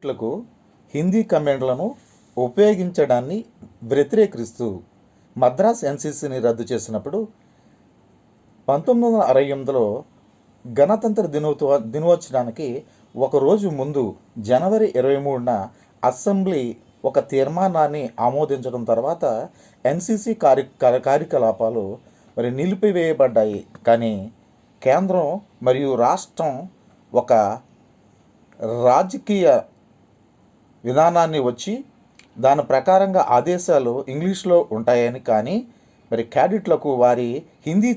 క్యాడెట్లకు హిందీ కమాండ్లను ఉపయోగించడాన్ని వ్యతిరేకిస్తూ మద్రాస్ ఎన్సీసీని రద్దు చేసినప్పుడు 1968లో గణతంత్ర దినోత్సవానికి ఒకరోజు ముందు జనవరి 23న అసెంబ్లీ ఒక తీర్మానాన్ని ఆమోదించడం తర్వాత ఎన్సీసీ కార్యకలాపాలు నిలిపివేయబడ్డాయి. కానీ కేంద్రం మరియు రాష్ట్రం ఒక రాజకీయ విధానాన్ని వచ్చి దాని ప్రకారంగా ఆదేశాలు ఇంగ్లీష్లో ఉంటాయని, కానీ క్యాడెట్లకు వారి హిందీ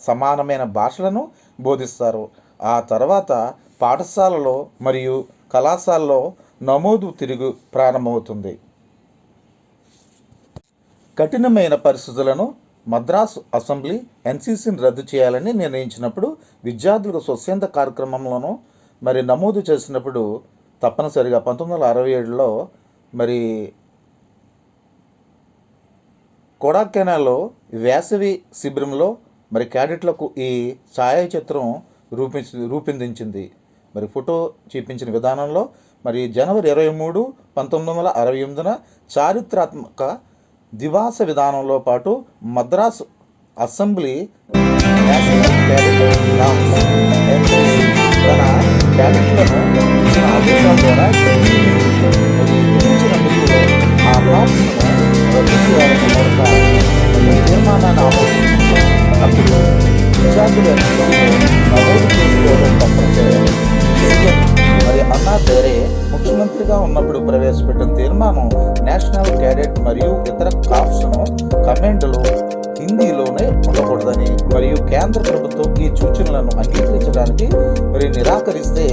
సమానమైన భాషలను బోధిస్తారు. ఆ తర్వాత పాఠశాలలో మరియు కళాశాలలో నమోదు తిరిగి ప్రారంభమవుతుంది. కఠినమైన పరిస్థితులను మద్రాసు అసెంబ్లీ ఎన్సీసీని రద్దు చేయాలని నిర్ణయించినప్పుడు విద్యార్థులకు స్వచ్ఛంద కార్యక్రమంలోనూ నమోదు చేసినప్పుడు తప్పనిసరిగా 1967లో కొడైకెనాల్లో వేసవి శిబిరంలో క్యాడెట్లకు ఈ ఛాయాచిత్రం రూపొందించింది. ఫోటో చూపించిన విధానంలో జనవరి 23, 1968న చారిత్రాత్మక దివాస విధానంలో పాటు మద్రాసు అసెంబ్లీ నేషనల్ క్యాడెట్ తన క్యాడెట్లను ఇచ్చిన ఆదేశాల ద్వారా గుర్తించినందుకు ఆ రాష్ట్రం రద్దు చేయాలని తీర్మానాన్ని ఆమోదించింది. అప్పుడు విద్యార్థులు నమోదు చేసుకోవడం తప్పనిసరి. అన్నా బెరే ముఖ్యమంత్రిగా ఉన్నప్పుడు ప్రవేశపెట్టిన తీర్మానం నేషనల్ క్యాడెట్ మరియు ఇతర కార్ప్స్ను కమాండ్లు హిందీలోనే ఉండకూడదని కేంద్ర ప్రభుత్వం ఈ సూచనలను అంగీకరించడానికి నిరాకరిస్తే